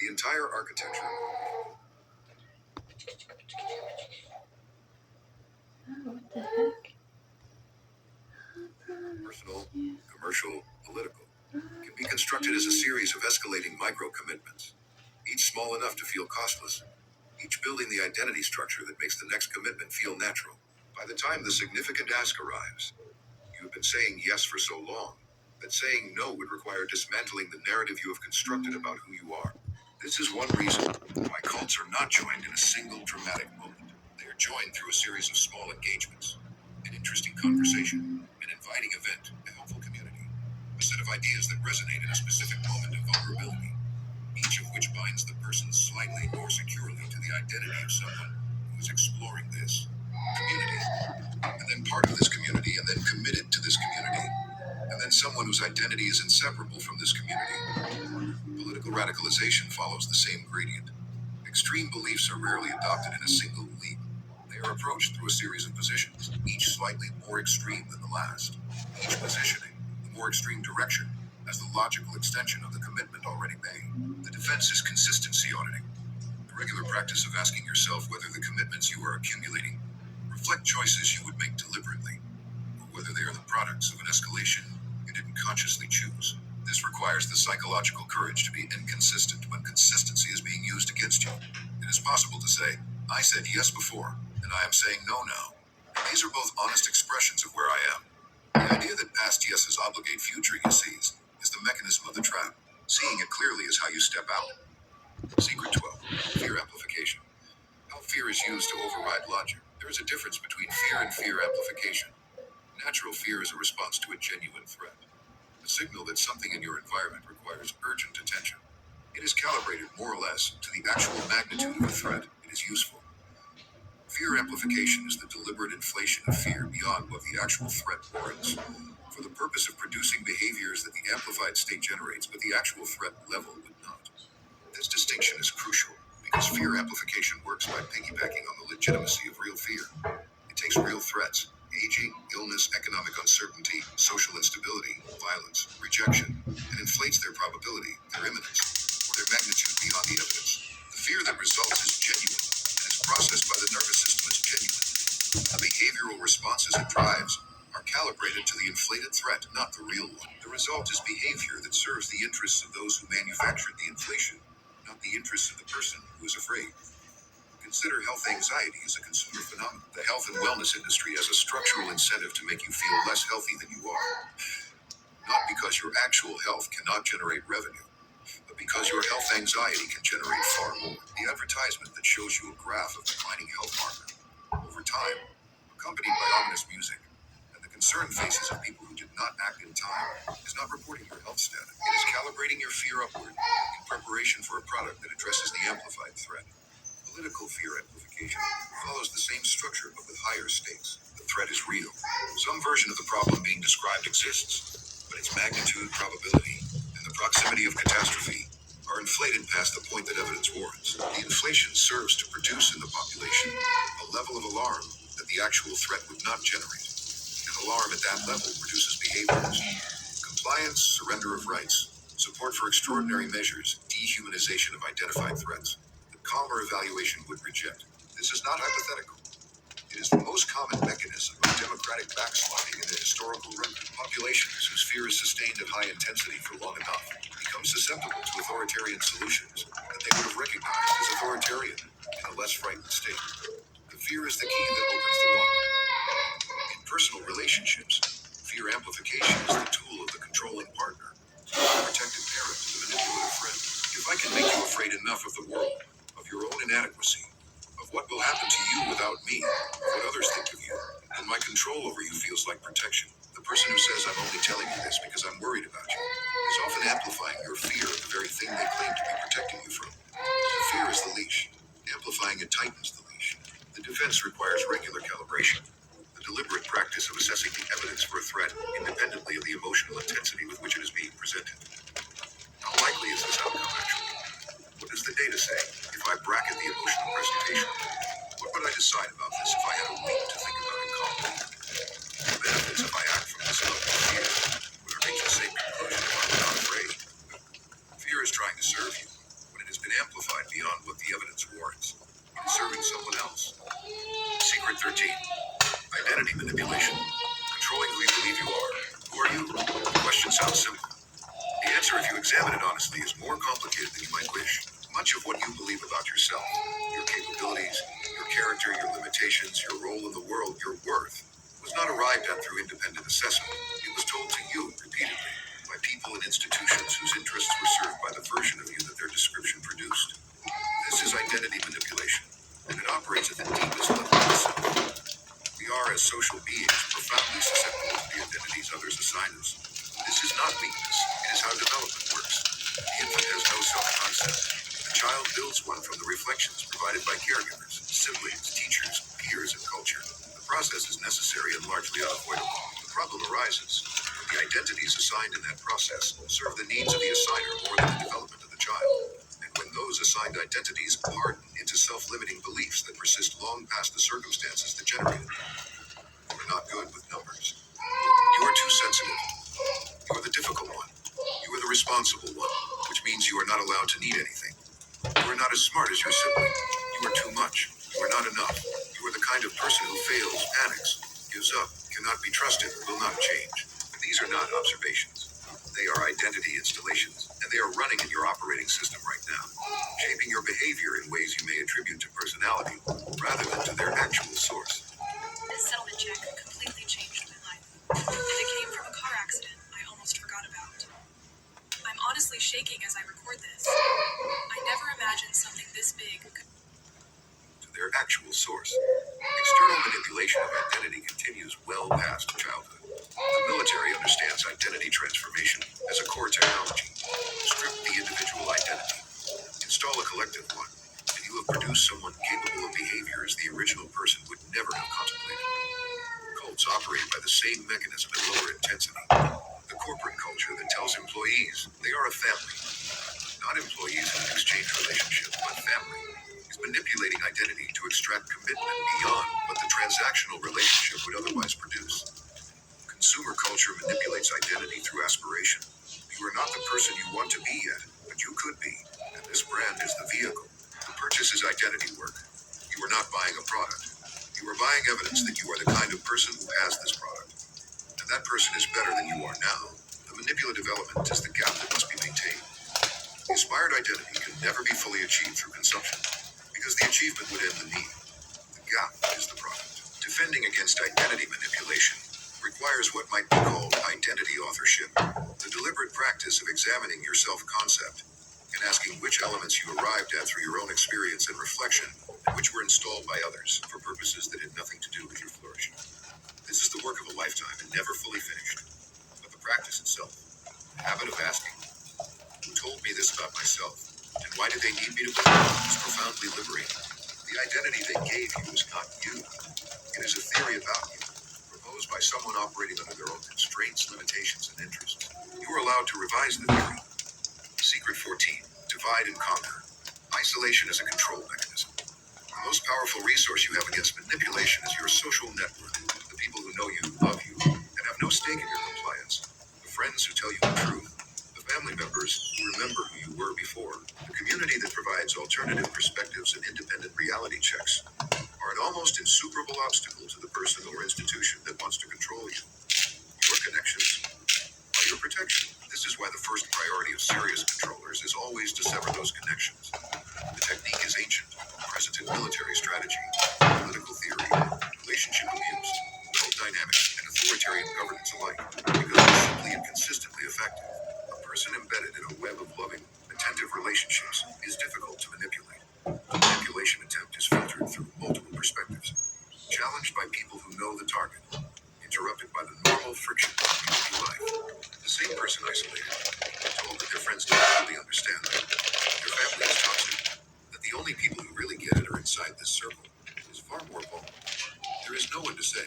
The entire architecture, what the heck? personal, commercial, political, can be constructed as a series of escalating micro-commitments, each small enough to feel costless, each building the identity structure that makes the next commitment feel natural. By the time the significant ask arrives, you have been saying yes for so long that saying no would require dismantling the narrative you have constructed about who you are. This is one reason why cults are not joined in a single dramatic moment. They are joined through a series of small engagements, an interesting conversation, an inviting event, a helpful community, a set of ideas that resonate in a specific moment of vulnerability, each of which binds the person slightly more securely to the identity of someone who is exploring this community, and then part of this community, and then committed to this community, and then someone whose identity is inseparable from this community. Political radicalization follows the same gradient. Extreme beliefs are rarely adopted in a single leap. They are approached through a series of positions, each slightly more extreme than the last, each positioning the more extreme direction as the logical extension of the commitment already made. The defense is consistency auditing, the regular practice of asking yourself whether the commitments you are accumulating reflect choices you would make deliberately, or whether they are the products of an escalation you didn't consciously choose. This requires the psychological courage to be inconsistent when consistency is being used against you. It is possible to say, I said yes before, and I am saying no now. And these are both honest expressions of where I am. The idea that past yeses obligate future yeses is the mechanism of the trap. Seeing it clearly is how you step out. Secret 12. Fear amplification. How fear is used to override logic. There is a difference between fear and fear amplification. Natural fear is a response to a genuine threat, a signal that something in your environment requires urgent attention. It is calibrated more or less to the actual magnitude of the threat it is useful. Fear amplification is the deliberate inflation of fear beyond what the actual threat warrants, for the purpose of producing behaviors that the amplified state generates, but the actual threat level would not. This distinction is crucial because fear amplification works by piggybacking on the legitimacy of real fear. It takes real threats, aging, illness, economic uncertainty, social instability, violence, rejection, and inflates their probability, their imminence, or their magnitude beyond the evidence. The fear that results is genuine and is processed by the nervous system as genuine. The behavioral responses it drives are calibrated to the inflated threat, not the real one. The result is behavior that serves the interests of those who manufactured the inflation, not the interests of the person who is afraid. Consider health anxiety as a consumer phenomenon. The health and wellness industry has a structural incentive to make you feel less healthy than you are. Not because your actual health cannot generate revenue, but because your health anxiety can generate far more. The advertisement that shows you a graph of declining health marker over time, accompanied by ominous music, and the concerned faces of people who did not act in time, is not reporting your health status. It is calibrating your fear upward in preparation for a product that addresses the amplified threat. Political fear amplification follows the same structure but with higher stakes. The threat is real. Some version of the problem being described exists, but its magnitude, probability, and the proximity of catastrophe are inflated past the point that evidence warrants. The inflation serves to produce in the population a level of alarm that the actual threat would not generate. An alarm at that level produces behaviors: compliance, surrender of rights, support for extraordinary measures, dehumanization of identified threats. Calmer evaluation would reject. This is not hypothetical. It is the most common mechanism of democratic backsliding in the historical record. Populations whose fear is sustained at high intensity for long enough become susceptible to authoritarian solutions that they would have recognized as authoritarian in a less frightened state. The fear is the key that opens the lock. In personal relationships, fear amplification is the tool of the controlling partner, the protective parent, the manipulative friend. If I can make you afraid enough of the world, of your own inadequacy, of what will happen to you without me, of what others think of you, then my control over you feels like protection. The person who says I'm only telling you this because I'm worried about you is often amplifying your fear of the very thing they claim to be protecting you from. The fear is the leash. Amplifying it tightens the leash. The defense requires regular calibration, the deliberate practice of assessing the evidence for a threat independently of the emotional intensity with which it is being presented. How likely is this outcome actually? What does the data say? If I bracket the emotional presentation, what would I decide about this if I had a week to think about it calmly? The benefits if I act from this level of fear, would I reach the same conclusion if I were not afraid? Fear is trying to serve you. When it has been beyond what the evidence warrants, in serving someone else. Secret 13. Identity manipulation. Controlling who you believe you are. Who are you? The question sounds simple. The answer, if you examine it honestly, is more complicated than you might wish. Much of what you believe about yourself, your capabilities, your character, your limitations, your role in the world, your worth, was not arrived at through independent assessment. It was told to you repeatedly by people and institutions whose interests were served by the version of you that their description produced. This is identity manipulation, and it operates at the deepest level of the self. We are, as social beings, profoundly susceptible to the identities others assign us. This is not weakness, it is how development works. The infant has no self-concept. The child builds one from the reflections provided by caregivers, siblings, teachers, peers, and culture. The process is necessary and largely unavoidable. The problem arises when the identities assigned in that process serve the needs of the assigner more than the development of the child. And when those assigned identities harden into self-limiting beliefs that persist long past the circumstances that generated them. You are not good with numbers. You are too sensitive. You are the difficult one. You are the responsible one, which means you are not allowed to need anything. You are not as smart as your sibling. You are too much. You are not enough. You are the kind of person who fails, panics, gives up, cannot be trusted, will not change. These are not observations. They are identity installations, and they are running in your operating system right now, shaping your behavior in ways you may attribute to personality rather than to their actual source. This settlement check completely changed my life, and it came from a car accident I almost forgot about. I'm honestly shaking as I record this. I never imagined something this big could to their actual source. External manipulation of identity continues well past childhood. The military understands identity transformation as a core technology. Strip the individual identity, install a collective one, and you have produced someone capable of behaviors the original person would never have contemplated. Cults operate by the same mechanism at lower intensity. The corporate culture that tells employees they are a family, not employees in an exchange relationship, but family, is manipulating identity to extract commitment beyond what the transactional relationship would otherwise produce. Consumer culture manipulates identity through aspiration. You are not the person you want to be yet, but you could be, and this brand is the vehicle. The purchase is identity work. You are not buying a product. You are buying evidence that you are the kind of person who has this product. And that person is better than you are now. The manipulative element is the gap that must be maintained. The aspired identity can never be fully achieved through consumption, because the achievement would end the need. The gap is the product. Defending against identity manipulation requires what might be called identity authorship, the deliberate practice of examining your self-concept and asking which elements you arrived at through your own experience and reflection, and which were installed by others for purposes that had nothing to do with your flourishing. This is the work of a lifetime and never fully finished. But the practice itself, the habit of asking, who told me this about myself, and why did they need me to believe it, is profoundly liberating. The identity they gave you is not you. It is a theory about you, proposed by someone operating under their own constraints, limitations, and interests. You are allowed to revise the theory. Secret 14. Divide and conquer. Isolation is a control mechanism. The most powerful resource you have against manipulation is your social network. The people who know you, love you, and have no stake in your compliance. The friends who tell you the truth. The family members who remember who you were before. The community that provides alternative perspectives and independent reality checks are an almost insuperable obstacle to the person or institution that wants to control you. Your connections are your protection. This is why the first priority of serious controllers is always to sever those connections. The technique is ancient, present in military strategy, political theory, relationship abuse, cult dynamics, and authoritarian governance alike, because it's simply and consistently effective. A person embedded in a web of loving, attentive relationships is difficult to manipulate. The manipulation attempt is filtered through multiple perspectives, challenged by people who know the target, interrupted by the normal friction of community life. The same person isolated, told that their friends don't fully understand them, their family is toxic, that the only people who really get it are inside this circle, is far more vulnerable. There is no one to say,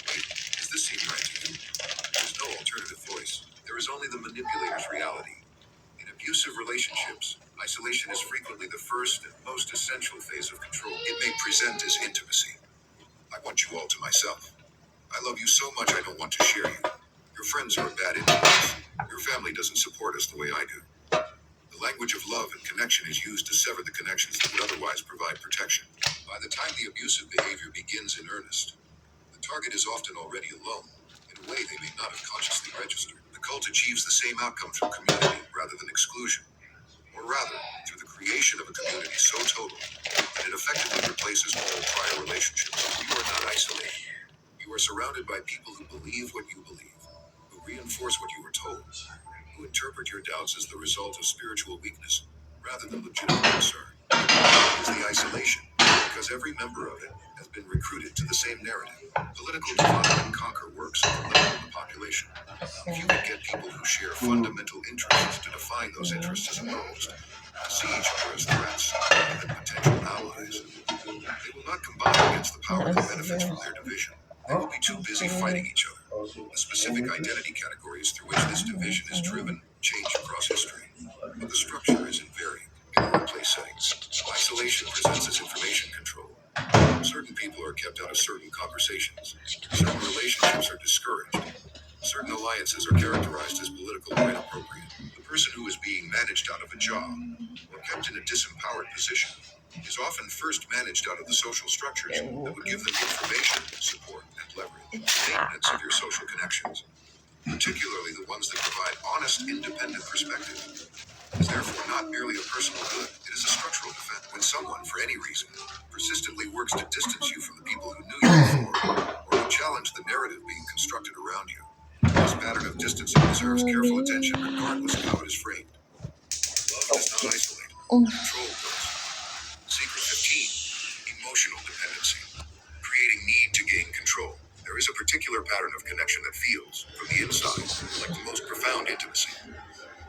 wait, does this seem right to you? There's no alternative voice. There is only the manipulator's reality. In abusive relationships, isolation is frequently the first and most essential phase of control. It may present as intimacy. I want you all to myself. I love you so much I don't want to share you. Your friends are a bad influence. Your family doesn't support us the way I do. The The language of love and connection is used to sever the connections that would otherwise provide protection. By the time the abusive behavior begins in earnest, the target is often already alone, in a way they may not have consciously registered. The cult achieves the same outcome through community rather than exclusion, or rather, through the creation of a community so total that it effectively replaces all prior relationships. You are not isolated. You are surrounded by people who believe what you believe, who reinforce what you were told, who interpret your doubts as the result of spiritual weakness rather than legitimate concern. It is the isolation, because every member of it has been recruited to the same narrative. Political divide and conquer works at the level of the population. If you can get people who share fundamental interests to define those interests as opposed, to see each other as threats rather than potential allies, they will not combine against the power that benefits from their division. They will be too busy fighting each other. The specific identity categories through which this division is driven change across history, but the structure is invariant in workplace settings. Isolation presents as information control. Certain people are kept out of certain conversations. Certain relationships are discouraged. Certain alliances are characterized as political or inappropriate. The person who is being managed out of a job or kept in a disempowered position is often first managed out of the social structures that would give them information, support, and leverage. Maintenance of your social connections, particularly the ones that provide honest, independent perspective, is therefore not merely a personal good, it is a structural defense. When someone, for any reason, persistently works to distance you from the people who knew you before, or who challenge the narrative being constructed around you, this pattern of distancing deserves careful attention regardless of how it is framed. Love does not isolate, control does. Secret 15. Emotional dependency. Creating need to gain control. There is a particular pattern of connection that feels, from the inside, like the most profound intimacy.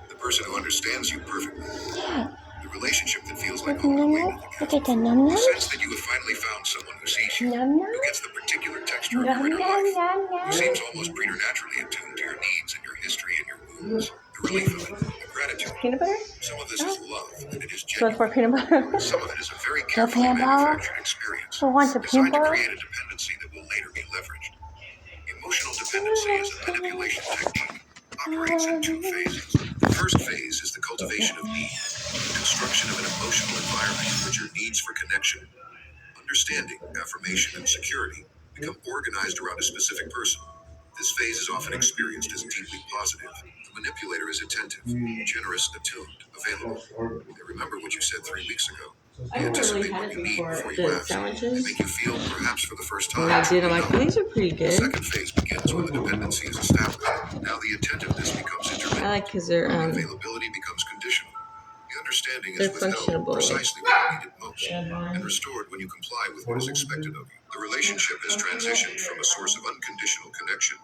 The person who understands you perfectly. The relationship that feels like home away nothing has before. The sense that you have finally found someone who sees you, who gets the particular texture of your inner life, who seems almost preternaturally attuned to your needs and your history and your wounds. The relief of it, the gratitude. Peanut butter? Some of this is love, and it is So it's for genuine. peanut butter. Some of it is a very carefully peanut butter? manufactured experience, So want the designed peanut to butter? create a dependency that will later be leveraged. Emotional dependency is a manipulation technique, operates in two phases. The first phase is the cultivation of need, the construction of an emotional environment in which your needs for connection, understanding, affirmation, and security become organized around a specific person. This phase is often experienced as deeply positive. The manipulator is attentive, generous, attuned, available. They remember what you said 3 weeks ago. They anticipate what you need before you ask. They make you feel, perhaps for the first time, When I did, I'm truly like, known. these are pretty The good. second phase begins when the dependency is established. Now the attentiveness becomes I intermittent. like because they're The availability becomes conditional. The understanding they're is withheld functionable. precisely when you need it most, and restored when you comply with what is expected of you. The relationship has transitioned from a source of unconditional connection,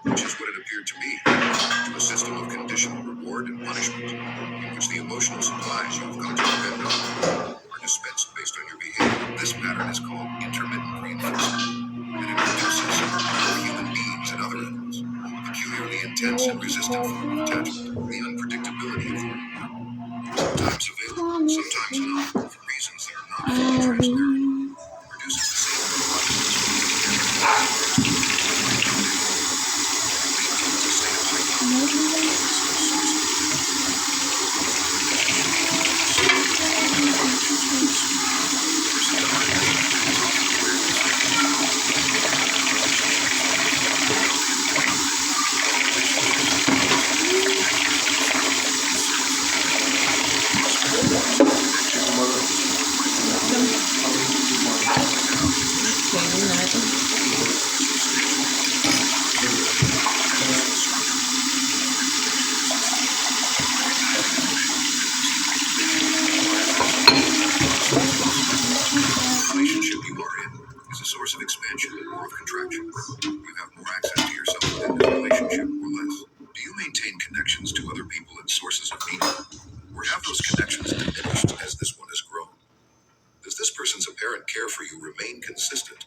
which is what it appeared to be, to a system of conditional reward and punishment, in which the emotional supplies you have come to depend on are dispensed based on your behavior. This pattern is called intermittent reinforcement, and it produces, for human beings and other animals, a peculiarly intense and resistant form of attachment. The unpredictability of the reward, sometimes available, sometimes not, for reasons that are not fully transparent, produces the same neurological response that maintains a state of relationship you are in is a source of expansion or of contraction. You have more access to yourself within this relationship or less. Do you maintain connections to other people and sources of meaning? Or have those connections diminished as this one has grown? Does this person's apparent care for you remain consistent?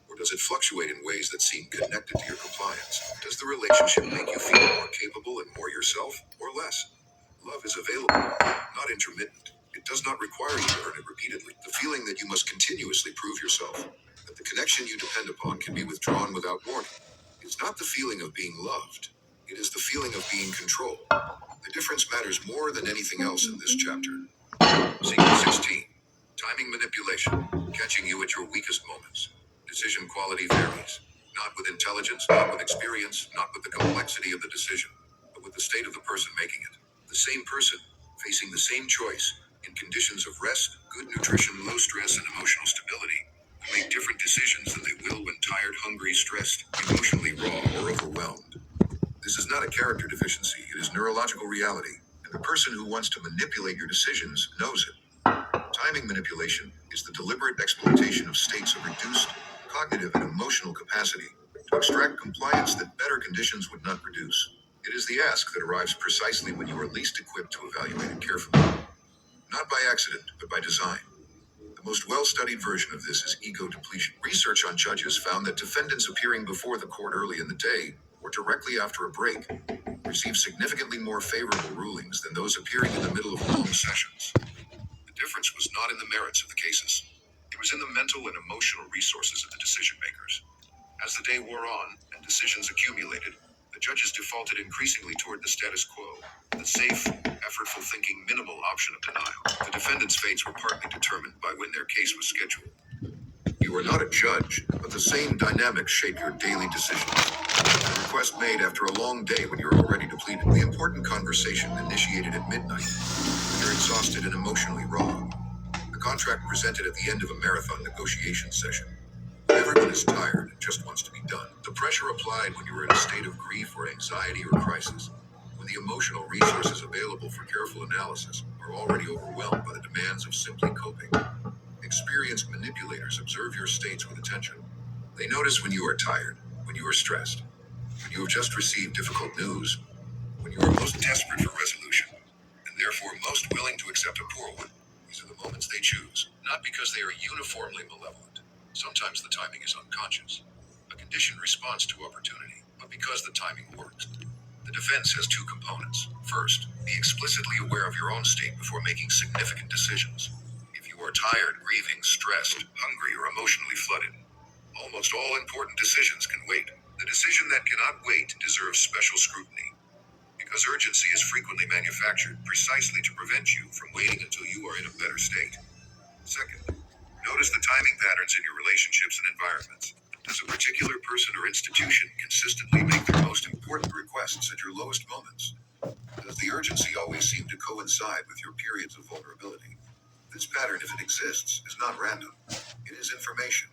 Or does it fluctuate in ways that seem connected to your compliance? Does the relationship make you feel more capable and more yourself, or less? Love is available, not intermittent. It does not require you to earn it repeatedly. The feeling that you must continuously prove yourself, that the connection you depend upon can be withdrawn without warning. It's not the feeling of being loved. It is the feeling of being controlled. The difference matters more than anything else in this chapter. Secret 16. Timing manipulation, catching you at your weakest moments. Decision quality varies. Not with intelligence, not with experience, not with the complexity of the decision, but with the state of the person making it. The same person, facing the same choice, in conditions of rest, good nutrition, low stress, and emotional stability, will make different decisions than they will when tired, hungry, stressed, emotionally raw, or overwhelmed. This is not a character deficiency, it is neurological reality, and the person who wants to manipulate your decisions knows it. Timing manipulation is the deliberate exploitation of states of reduced cognitive and emotional capacity to extract compliance that better conditions would not produce. It is the ask that arrives precisely when you are least equipped to evaluate it carefully. Not by accident, but by design. The most well-studied version of this is ego depletion. Research on judges found that defendants appearing before the court early in the day or directly after a break received significantly more favorable rulings than those appearing in the middle of long sessions. The difference was not in the merits of the cases. It was in the mental and emotional resources of the decision makers. As the day wore on and decisions accumulated, the judges defaulted increasingly toward the status quo, the safe, effortful thinking, minimal option of denial. The defendants' fates were partly determined by when their case was scheduled. You are not a judge, but the same dynamics shape your daily decisions. A request made after a long day when you're already depleted. The important conversation initiated at midnight when you're exhausted and emotionally raw. The contract presented at the end of a marathon negotiation session. Everyone is tired and just wants to be done. The pressure applied when you are in a state of grief or anxiety or crisis, when the emotional resources available for careful analysis are already overwhelmed by the demands of simply coping. Experienced manipulators observe your states with attention. They notice when you are tired, when you are stressed, when you have just received difficult news, when you are most desperate for resolution, and therefore most willing to accept a poor one. These are the moments they choose, not because they are uniformly malevolent. Sometimes the timing is unconscious, a conditioned response to opportunity, but because the timing works. The defense has two components. First, be explicitly aware of your own state before making significant decisions. If you are tired, grieving, stressed, hungry, or emotionally flooded, almost all important decisions can wait. The decision that cannot wait deserves special scrutiny, because urgency is frequently manufactured precisely to prevent you from waiting until you are in a better state. Second, notice the timing patterns in your relationships and environments. Does a particular person or institution consistently make their most important requests at your lowest moments? Does the urgency always seem to coincide with your periods of vulnerability? This pattern, if it exists, is not random. It is information.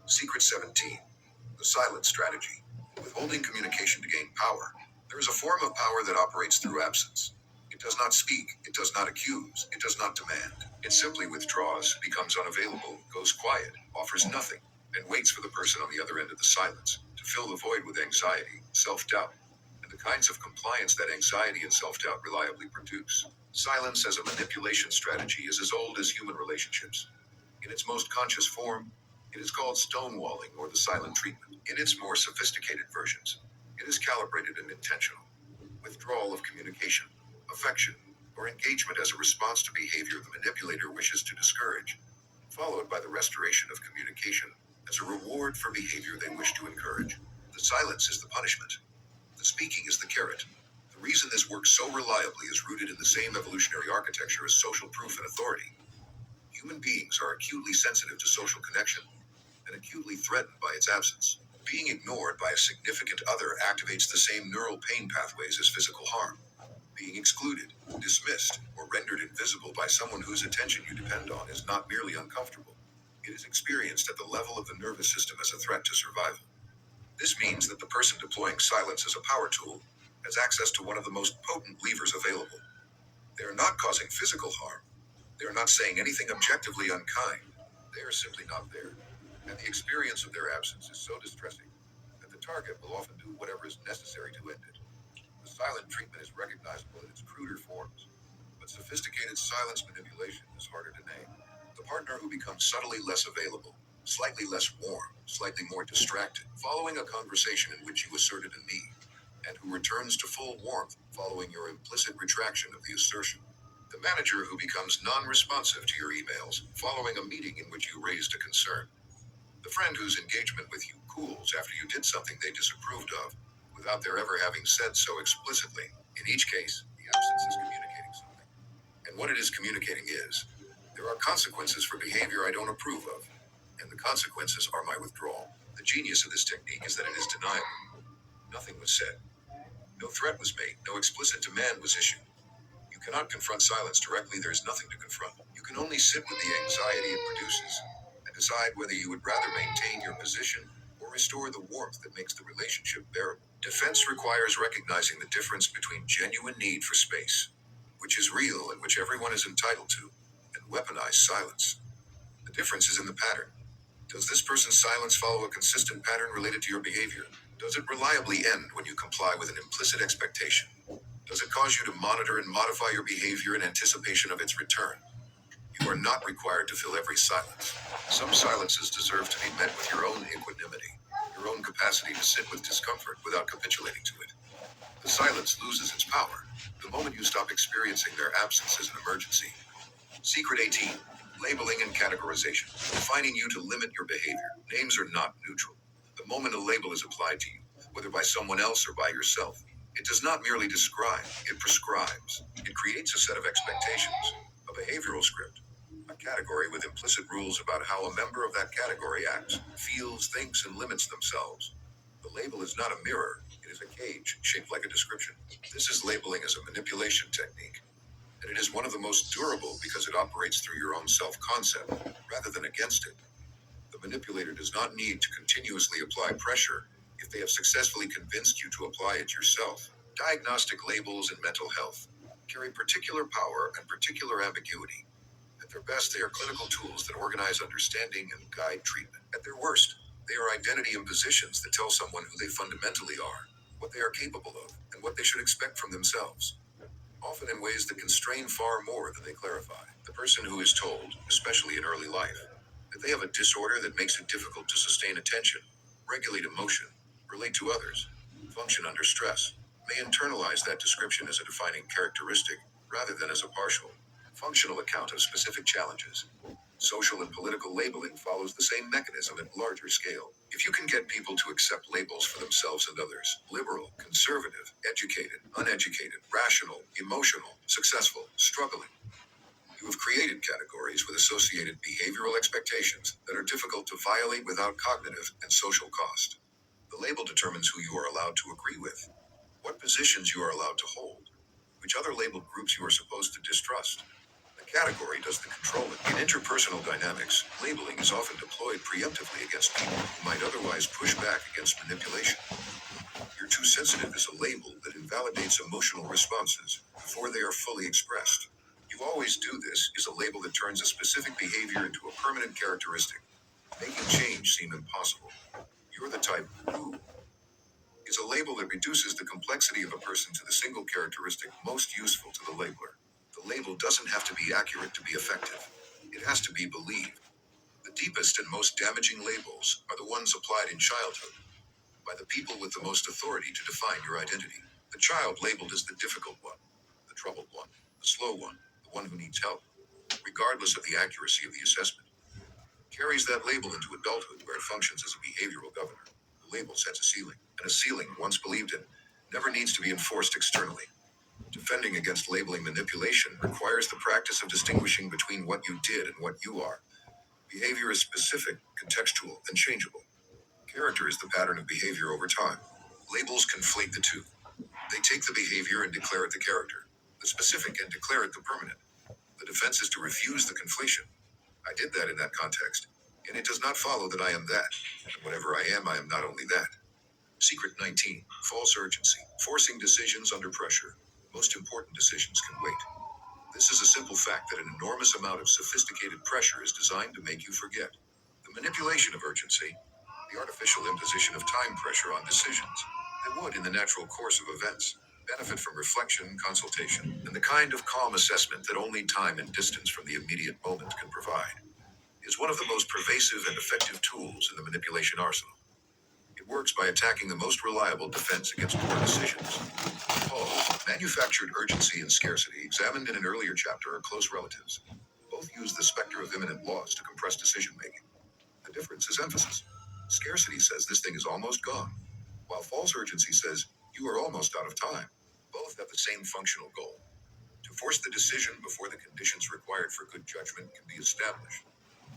Secret 17. The silent strategy. Withholding communication to gain power. There is a form of power that operates through absence. It does not speak, it does not accuse, it does not demand. It simply withdraws, becomes unavailable, goes quiet, offers nothing, and waits for the person on the other end of the silence to fill the void with anxiety, self-doubt, and the kinds of compliance that anxiety and self-doubt reliably produce. Silence as a manipulation strategy is as old as human relationships. In its most conscious form, it is called stonewalling or the silent treatment. In its more sophisticated versions, it is calibrated and intentional. Withdrawal of communication, affection, or engagement as a response to behavior the manipulator wishes to discourage, followed by the restoration of communication as a reward for behavior they wish to encourage. The silence is the punishment. The speaking is the carrot. The reason this works so reliably is rooted in the same evolutionary architecture as social proof and authority. Human beings are acutely sensitive to social connection and acutely threatened by its absence. Being ignored by a significant other activates the same neural pain pathways as physical harm. Being excluded, dismissed, or rendered invisible by someone whose attention you depend on is not merely uncomfortable. It is experienced at the level of the nervous system as a threat to survival. This means that the person deploying silence as a power tool has access to one of the most potent levers available. They are not causing physical harm. They are not saying anything objectively unkind. They are simply not there. And the experience of their absence is so distressing that the target will often do whatever is necessary to end it. The silent treatment is recognizable in its cruder forms, but sophisticated silence manipulation is harder to name. The partner who becomes subtly less available, slightly less warm, slightly more distracted, following a conversation in which you asserted a need, and who returns to full warmth following your implicit retraction of the assertion. The manager who becomes non-responsive to your emails following a meeting in which you raised a concern. The friend whose engagement with you cools after you did something they disapproved of, without their ever having said so explicitly. In each case, the absence is communicating something. And what it is communicating is, there are consequences for behavior I don't approve of, and the consequences are my withdrawal. The genius of this technique is that it is deniable. Nothing was said. No threat was made. No explicit demand was issued. You cannot confront silence directly. There is nothing to confront. You can only sit with the anxiety it produces and decide whether you would rather maintain your position or restore the warmth that makes the relationship bearable. Defense requires recognizing the difference between genuine need for space, which is real and which everyone is entitled to, and weaponized silence. The difference is in the pattern. Does this person's silence follow a consistent pattern related to your behavior? Does it reliably end when you comply with an implicit expectation? Does it cause you to monitor and modify your behavior in anticipation of its return? You are not required to fill every silence. Some silences deserve to be met with your own equanimity, your own capacity to sit with discomfort without capitulating to it. The silence loses its power the moment you stop experiencing their absence as an emergency. Secret 18. Labeling and categorization. Defining you to limit your behavior. Names are not neutral. The moment a label is applied to you, whether by someone else or by yourself, it does not merely describe, it prescribes. It creates a set of expectations, a behavioral script, a category with implicit rules about how a member of that category acts, feels, thinks, and limits themselves. The label is not a mirror, it is a cage shaped like a description. This is labeling as a manipulation technique, and it is one of the most durable because it operates through your own self-concept rather than against it. The manipulator does not need to continuously apply pressure if they have successfully convinced you to apply it yourself. Diagnostic labels in mental health carry particular power and particular ambiguity. At their best, they are clinical tools that organize understanding and guide treatment. At their worst, they are identity impositions that tell someone who they fundamentally are, what they are capable of, and what they should expect from themselves, often in ways that constrain far more than they clarify. The person who is told, especially in early life, that they have a disorder that makes it difficult to sustain attention, regulate emotion, relate to others, function under stress, may internalize that description as a defining characteristic rather than as a partial, functional account of specific challenges. Social and political labeling follows the same mechanism at larger scale. If you can get people to accept labels for themselves and others, liberal, conservative, educated, uneducated, rational, emotional, successful, struggling, you have created categories with associated behavioral expectations that are difficult to violate without cognitive and social cost. The label determines who you are allowed to agree with, what positions you are allowed to hold, which other labeled groups you are supposed to distrust. The category does the controlling. In interpersonal dynamics, labeling is often deployed preemptively against people who might otherwise push back against manipulation. You're too sensitive is a label that invalidates emotional responses before they are fully expressed. You always do this is a label that turns a specific behavior into a permanent characteristic, making change seem impossible. You're the type who is a label that reduces the complexity of a person to the single characteristic most useful to the labeler. The label doesn't have to be accurate to be effective. It has to be believed. The deepest and most damaging labels are the ones applied in childhood, by the people with the most authority to define your identity. The child labeled as the difficult one, the troubled one, the slow one, the one who needs help, regardless of the accuracy of the assessment, carries that label into adulthood where it functions as a behavioral governor. The label sets a ceiling, and a ceiling, once believed in, never needs to be enforced externally. Defending against labeling manipulation requires the practice of distinguishing between what you did and what you are. Behavior is specific, contextual, and changeable. Character is the pattern of behavior over time. Labels conflate the two. They take the behavior and declare it the character, the specific and declare it the permanent. The defense is to refuse the conflation. I did that in that context, and it does not follow that I am that, and whatever I am not only that. Secret 19. False urgency. Forcing decisions under pressure. Most important decisions can wait. This is a simple fact that an enormous amount of sophisticated pressure is designed to make you forget. The manipulation of urgency, the artificial imposition of time pressure on decisions that would, in the natural course of events, benefit from reflection, consultation, and the kind of calm assessment that only time and distance from the immediate moment can provide. is one of the most pervasive and effective tools in the manipulation arsenal. It works by attacking the most reliable defense against poor decisions. Pause. Manufactured urgency and scarcity, examined in an earlier chapter, are close relatives. Both use the specter of imminent loss to compress decision making. The difference is emphasis. Scarcity says this thing is almost gone, while false urgency says you are almost out of time. Both have the same functional goal: to force the decision before the conditions required for good judgment can be established.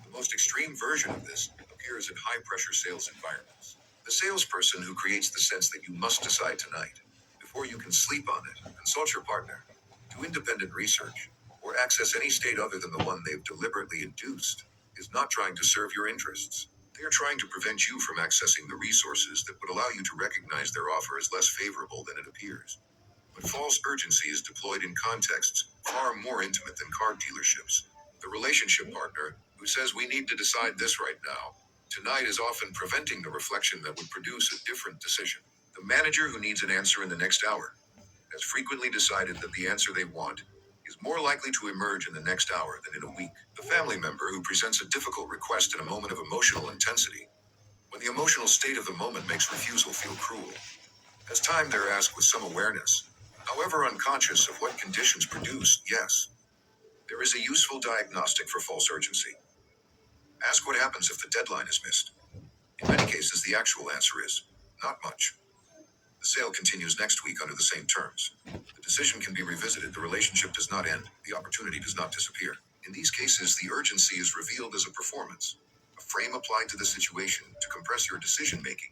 The most extreme version of this appears in high-pressure sales environments. The salesperson who creates the sense that you must decide tonight. Before you can sleep on it, consult your partner, do independent research, or access any state other than the one they've deliberately induced, is not trying to serve your interests. They are trying to prevent you from accessing the resources that would allow you to recognize their offer as less favorable than it appears. But false urgency is deployed in contexts far more intimate than car dealerships. The relationship partner who says we need to decide this right now, tonight, is often preventing the reflection that would produce a different decision. The manager who needs an answer in the next hour has frequently decided that the answer they want is more likely to emerge in the next hour than in a week. The family member who presents a difficult request in a moment of emotional intensity, when the emotional state of the moment makes refusal feel cruel, has time there ask with some awareness, however unconscious of what conditions produce, yes. There is a useful diagnostic for false urgency. Ask what happens if the deadline is missed. In many cases, the actual answer is not much. The sale continues next week under the same terms. The decision can be revisited, the relationship does not end, the opportunity does not disappear. In these cases, the urgency is revealed as a performance, a frame applied to the situation to compress your decision making,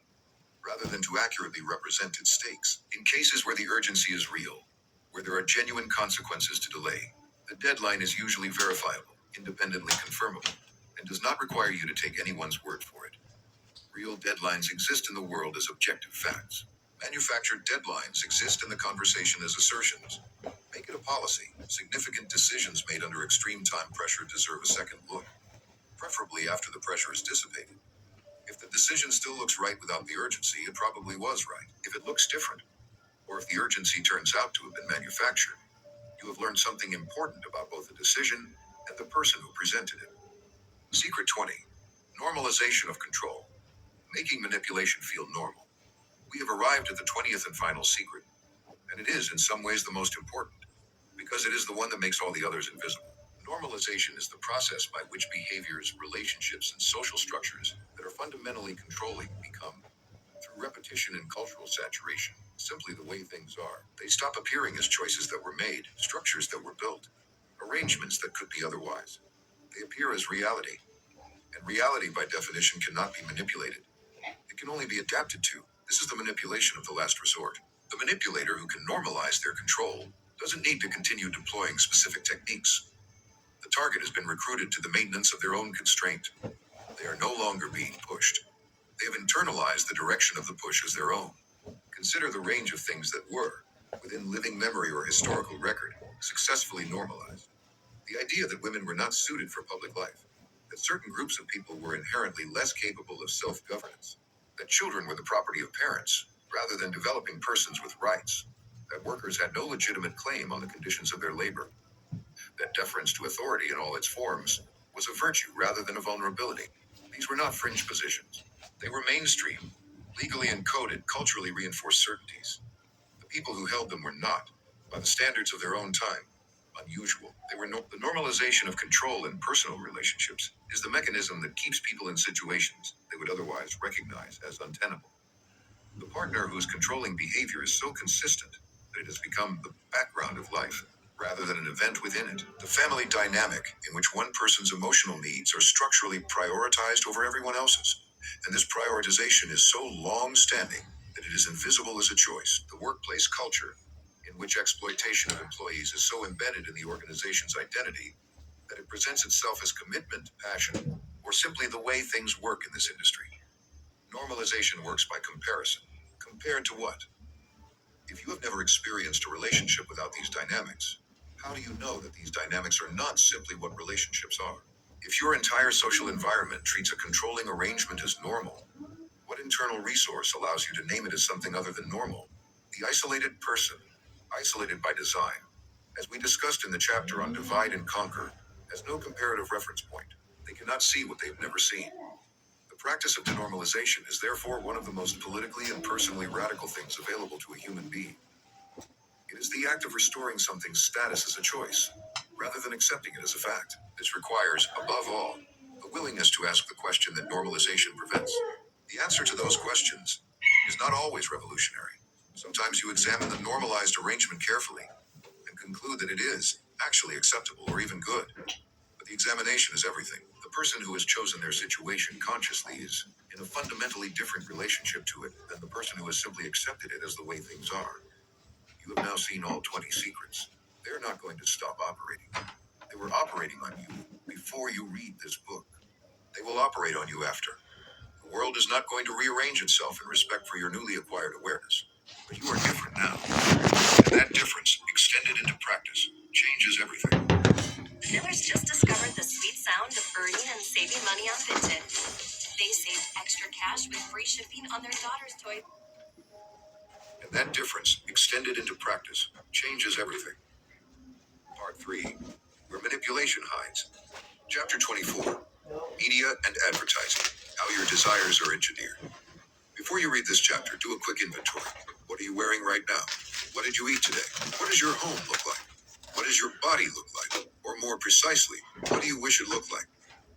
rather than to accurately represent its stakes. In cases where the urgency is real, where there are genuine consequences to delay, the deadline is usually verifiable, independently confirmable, and does not require you to take anyone's word for it. Real deadlines exist in the world as objective facts. Manufactured deadlines exist in the conversation as assertions. Make it a policy. Significant decisions made under extreme time pressure deserve a second look, preferably after the pressure is dissipated. If the decision still looks right without the urgency, it probably was right. If it looks different, or if the urgency turns out to have been manufactured, you have learned something important about both the decision and the person who presented it. Secret 20. Normalization of control. Making manipulation feel normal. We have arrived at the 20th and final secret, and it is in some ways the most important, because it is the one that makes all the others invisible. Normalization is the process by which behaviors, relationships, and social structures that are fundamentally controlling become, through repetition and cultural saturation, simply the way things are. They stop appearing as choices that were made, structures that were built, arrangements that could be otherwise. They appear as reality, and reality by definition cannot be manipulated. It can only be adapted to. This is the manipulation of the last resort. The manipulator who can normalize their control doesn't need to continue deploying specific techniques. The target has been recruited to the maintenance of their own constraint. They are no longer being pushed. They have internalized the direction of the push as their own. Consider the range of things that were, within living memory or historical record, successfully normalized. The idea that women were not suited for public life, that certain groups of people were inherently less capable of self-governance, that children were the property of parents, rather than developing persons with rights, that workers had no legitimate claim on the conditions of their labor, that deference to authority in all its forms was a virtue rather than a vulnerability. These were not fringe positions. They were mainstream, legally encoded, culturally reinforced certainties. The people who held them were not, by the standards of their own time, unusual. They were the normalization of control in personal relationships is the mechanism that keeps people in situations they would otherwise recognize as untenable. The partner whose controlling behavior is so consistent that it has become the background of life, rather than an event within it. The family dynamic in which one person's emotional needs are structurally prioritized over everyone else's. And this prioritization is so long-standing that it is invisible as a choice. The workplace culture, in which exploitation of employees is so embedded in the organization's identity that it presents itself as commitment, passion, or simply the way things work in this industry. Normalization works by comparison. Compared to what? If you have never experienced a relationship without these dynamics, how do you know that these dynamics are not simply what relationships are? If your entire social environment treats a controlling arrangement as normal, what internal resource allows you to name it as something other than normal? The isolated person, isolated by design, as we discussed in the chapter on divide and conquer, has no comparative reference point. They cannot see what they've never seen. The practice of denormalization is therefore one of the most politically and personally radical things available to a human being. It is the act of restoring something's status as a choice, rather than accepting it as a fact. This requires, above all, the willingness to ask the question that normalization prevents. The answer to those questions is not always revolutionary. Sometimes you examine the normalized arrangement carefully and conclude that it is actually acceptable or even good. But the examination is everything. The person who has chosen their situation consciously is in a fundamentally different relationship to it than the person who has simply accepted it as the way things are. You have now seen all 20 secrets. They're not going to stop operating. They were operating on you before you read this book. They will operate on you after. The world is not going to rearrange itself in respect for your newly acquired awareness. But you are different now. And that difference, extended into practice, changes everything. Millers just discovered the sweet sound of earning and saving money on Vinted. They saved extra cash with free shipping on their daughter's toy. And that difference, extended into practice, changes everything. Part 3, where manipulation hides. Chapter 24, Media and Advertising, How Your Desires Are Engineered. Before you read this chapter, do a quick inventory. What are you wearing right now? What did you eat today? What does your home look like? What does your body look like? Or more precisely, what do you wish it looked like?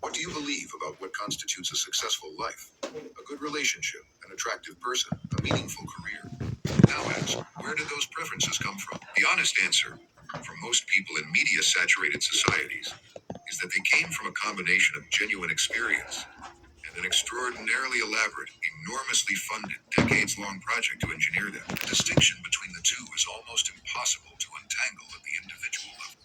What do you believe about what constitutes a successful life? A good relationship, an attractive person, a meaningful career? Now ask, where did those preferences come from? The honest answer, for most people in media-saturated societies, is that they came from a combination of genuine experience and an extraordinarily elaborate, enormously funded, decades-long project to engineer them. The distinction between the two is almost impossible to untangle at the individual level,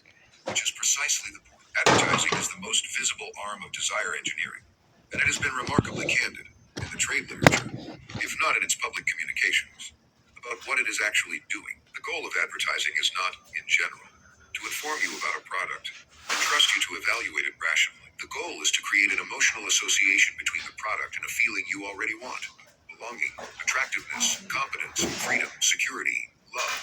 which is precisely the point. Advertising is the most visible arm of desire engineering, and it has been remarkably candid in the trade literature, if not in its public communications, about what it is actually doing. The goal of advertising is not, in general, to inform you about a product and trust you to evaluate it rationally. The goal is to create an emotional association between the product and a feeling you already want: belonging, attractiveness, competence, freedom, security, love.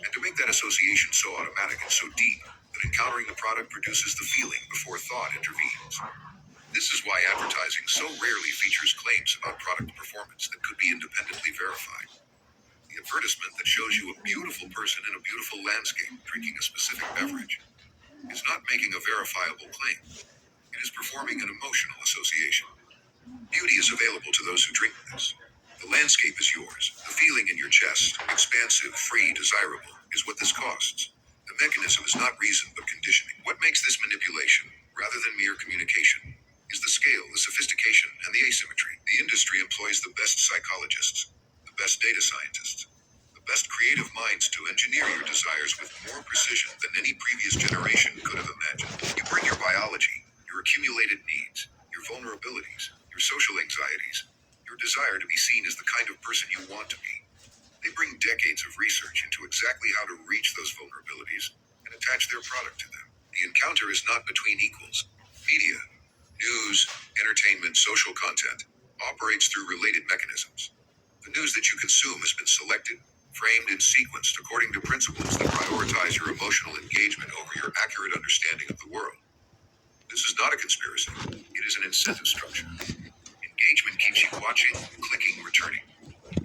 And to make that association so automatic and so deep that encountering the product produces the feeling before thought intervenes. This is why advertising so rarely features claims about product performance that could be independently verified. The advertisement that shows you a beautiful person in a beautiful landscape drinking a specific beverage is not making a verifiable claim. It is performing an emotional association. Beauty is available to those who drink this. The landscape is yours. The feeling in your chest, expansive, free, desirable, is what this costs. The mechanism is not reason but conditioning. What makes this manipulation, rather than mere communication, is the scale, the sophistication, and the asymmetry. The industry employs the best psychologists, the best data scientists, the best creative minds to engineer your desires with more precision than any previous generation could have imagined. You bring your biology, your accumulated needs, your vulnerabilities, your social anxieties, your desire to be seen as the kind of person you want to be. They bring decades of research into exactly how to reach those vulnerabilities and attach their product to them. The encounter is not between equals. Media, news, entertainment, social content operates through related mechanisms. The news that you consume has been selected, framed, and sequenced according to principles that prioritize your emotional engagement over your accurate understanding of the world. This is not a conspiracy. It is an incentive structure. Engagement keeps you watching, clicking, returning.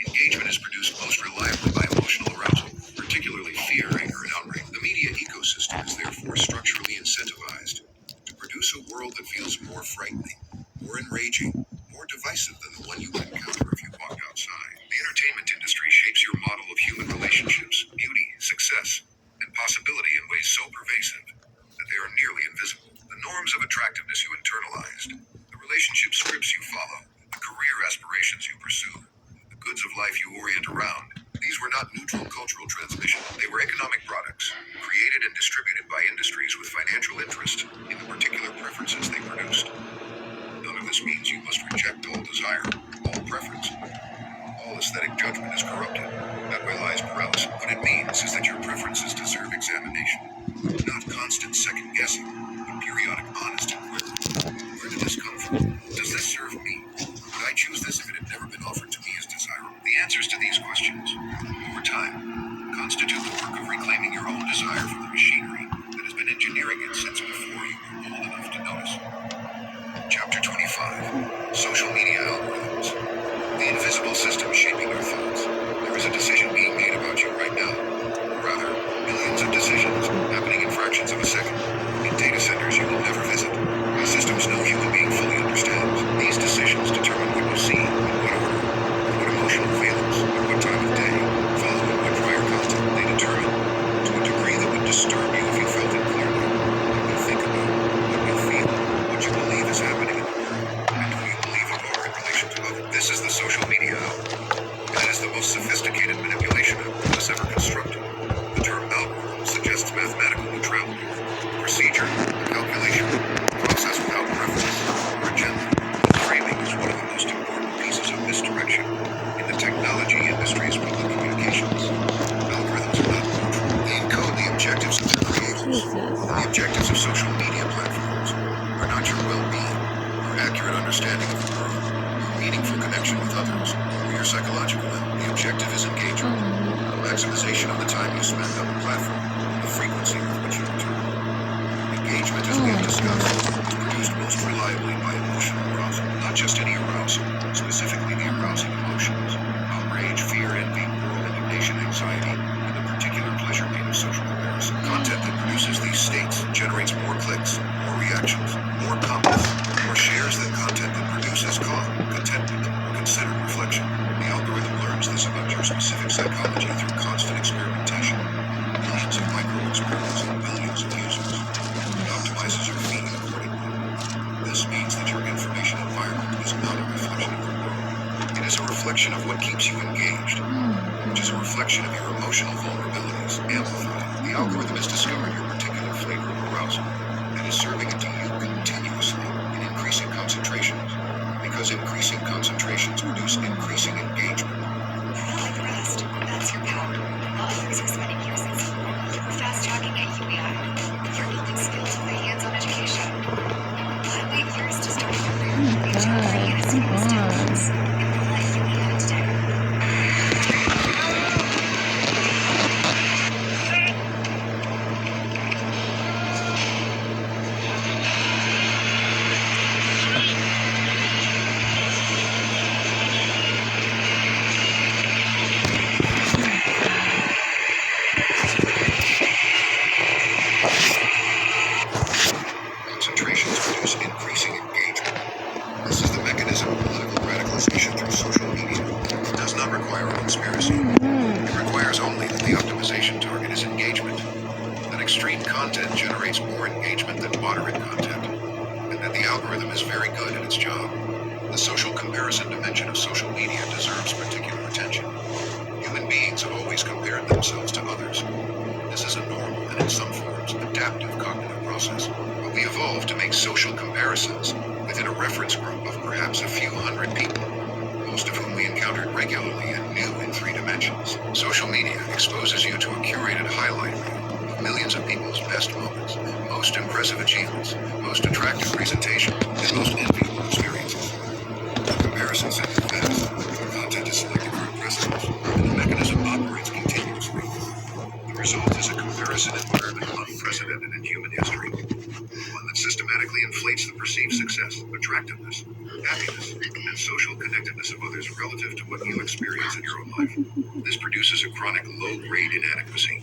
Engagement is produced most reliably by emotional arousal, particularly fear, anger, and outrage. The media ecosystem is therefore structurally incentivized to produce a world that feels more frightening, more enraging, more divisive than the one you would encounter if you walked outside. The entertainment industry shapes your model of human relationships, beauty, success, and possibility in ways so pervasive that they are nearly invisible. The norms of attractiveness you internalized, the relationship scripts you follow, the career aspirations you pursue, the goods of life you orient around, these were not neutral cultural transmission. They were economic products, created and distributed by industries with financial interest in the particular preferences they produced. None of this means you must reject all desire, all preference. All aesthetic judgment is corrupted. That way lies paralysis. What it means is that your preferences deserve examination. Not constant second guessing, but periodic honest inquiry. Where did this come from? Does this serve me? Would I choose this if it had never been offered to me as desirable? The answers to these questions, over time, constitute the work of reclaiming your own desire from the machinery that has been engineering it since before you were old enough to notice. sophisticated manipulation apparatus ever constructed. The term algorithm suggests mathematical neutrality. Procedure, a calculation, a process without preference or agenda. Framing is one of the most important pieces of misdirection in the technology industry's public communications. Algorithms are not neutral. They encode the objectives of their creators. Jesus. The objectives of social media platforms are not your well-being or accurate understanding of the world, or meaningful connection with others, or your psychological health. The objective is engagement, maximization of the time you spend on the platform, and the frequency with which you return. Engagement, as we have discussed, is produced most reliably by emotional arousal, not just any arousal, specifically the arousing emotions: outrage, fear, envy, moral indignation, anxiety, and the particular pleasure gain of social comparison. Content that produces these states generates more clicks, more reactions, more comments, more shares than content that produces calm, contentment, or considered reflection. The algorithm learns this about your specific psychology through constant experimentation, millions of micro experiments and billions of users. It optimizes your feed accordingly. This means that your information environment is not a reflection of the world. It is a reflection of what keeps you engaged, which is a reflection of your emotional vulnerabilities amplified. The algorithm has discovered your particular flavor of arousal and is serving it to you continuously in increasing concentrations, because increasing concentrations produce increasing engagement. Not like the rest. That's your power. Not years of spending years at school. Or fast tracking at UEI. You're building skills with a hands-on education. I wait years to start a career. God, come on. In the life you had today. Concentrations produce increasing engagement. This is the mechanism of political radicalization through social media. It does not require a conspiracy. It requires only that the optimization target is engagement, that extreme content generates more engagement than moderate content, and that the algorithm is very good at its job. The social comparison dimension of social media deserves particular attention. Human beings have always compared themselves to others. This is a normal and, in some forms, adaptive cognitive process. But we evolved to make social comparisons within a reference group of perhaps a few hundred people, most of whom we encountered regularly and knew in 3 dimensions. Social media exposes you to a curated highlight reel of millions of people's best moments, most impressive achievements, most attractive presentations, and most enviable experiences. The comparison set is fast, the content is selected for impressiveness, and the mechanism operates continuously. The result is a comparison environment unprecedented in human history, one that systematically inflates the perceived success, attractiveness, happiness, and social connectedness of others relative to what you experience in your own life. This produces a chronic low-grade inadequacy,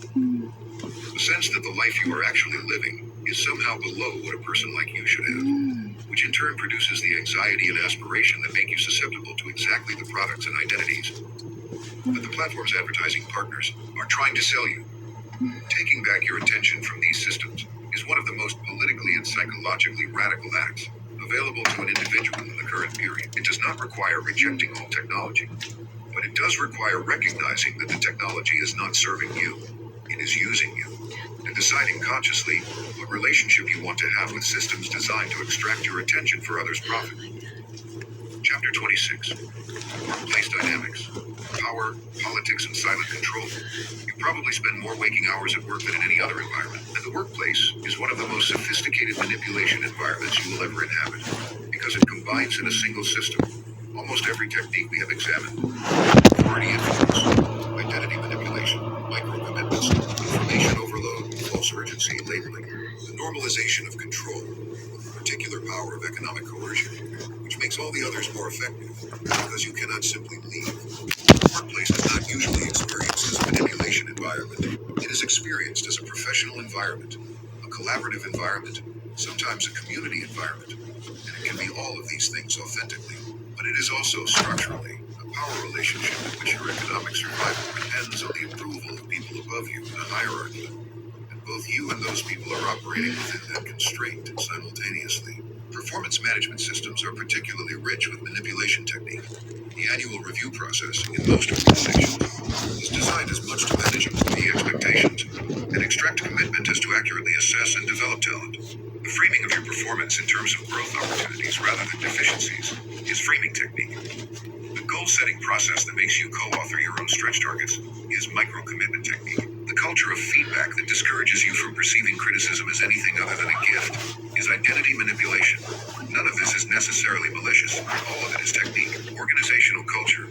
a sense that the life you are actually living is somehow below what a person like you should have, which in turn produces the anxiety and aspiration that make you susceptible to exactly the products and identities that the platform's advertising partners are trying to sell you. Taking back your attention from these systems is one of the most politically and psychologically radical acts available to an individual in the current period. It does not require rejecting all technology, but it does require recognizing that the technology is not serving you, it is using you, and deciding consciously what relationship you want to have with systems designed to extract your attention for others' profit. Chapter 26. Workplace Dynamics. Power, Politics, and Silent Control. You probably spend more waking hours at work than in any other environment, and the workplace is one of the most sophisticated manipulation environments you will ever inhabit, because it combines in a single system almost every technique we have examined: authority influence, identity manipulation, micro-commitments, information overload, false urgency, labeling, the normalization of control, the particular power of economic coercion, which makes all the others more effective, because you cannot simply leave. The workplace is not usually experienced as a manipulation environment. It is experienced as a professional environment, a collaborative environment, sometimes a community environment, and it can be all of these things authentically. But it is also structurally a power relationship in which your economic survival depends on the approval of people above you in a hierarchy, and both you and those people are operating within that constraint simultaneously. Performance management systems are particularly rich with manipulation technique. The annual review process in most organizations is designed as much to manage employee expectations and extract commitment as to accurately assess and develop talent. The framing of your performance in terms of growth opportunities rather than deficiencies is framing technique. The goal-setting process that makes you co-author your own stretch targets is micro-commitment technique. The culture of feedback that discourages you from perceiving criticism as anything other than a gift is identity manipulation. None of this is necessarily malicious. All of it is technique. Organizational culture,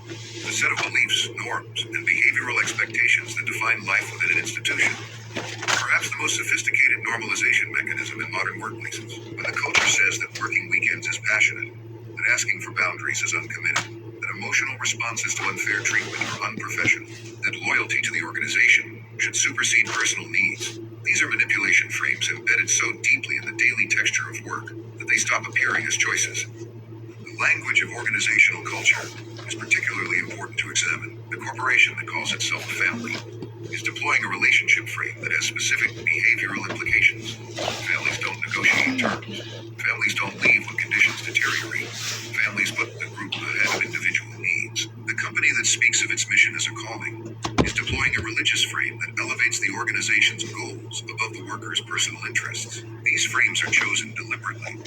the set of beliefs, norms, and behavioral expectations that define life within an institution. Perhaps the most sophisticated normalization mechanism in modern workplaces. When the culture says that working weekends is passionate, that asking for boundaries is uncommitted, that emotional responses to unfair treatment are unprofessional, that loyalty to the organization should supersede personal needs. These are manipulation frames embedded so deeply in the daily texture of work that they stop appearing as choices. The language of organizational culture is particularly important to examine. The corporation that calls itself a family is deploying a relationship frame that has specific behavioral implications. Families don't negotiate terms. Families don't leave when conditions deteriorate. Families put the group ahead of individual needs. The company that speaks of its mission as a calling is deploying a religious frame that elevates the organization's goals above the workers' personal interests. These frames are chosen deliberately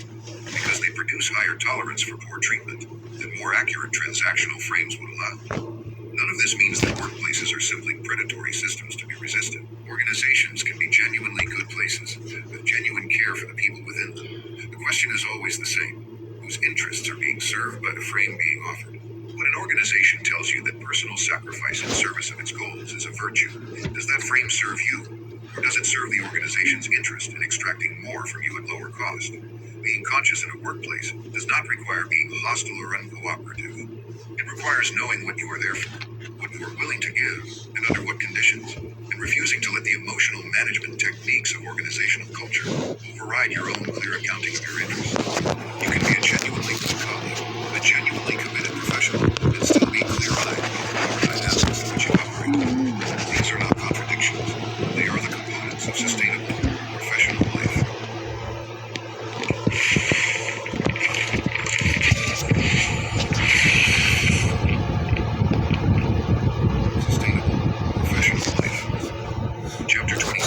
because they produce higher tolerance for poor treatment than more accurate transactional frames would allow. None of this means that workplaces are simply predatory systems to be resisted. Organizations can be genuinely good places, with genuine care for the people within them. The question is always the same: whose interests are being served by the frame being offered? When an organization tells you that personal sacrifice in service of its goals is a virtue, does that frame serve you? Or does it serve the organization's interest in extracting more from you at lower cost? Being conscious in a workplace does not require being hostile or uncooperative. It requires knowing what you are there for, what you are willing to give, and under what conditions, and refusing to let the emotional management techniques of organizational culture override your own clear accounting of your interests. You can be a genuinely good colleague, a genuinely committed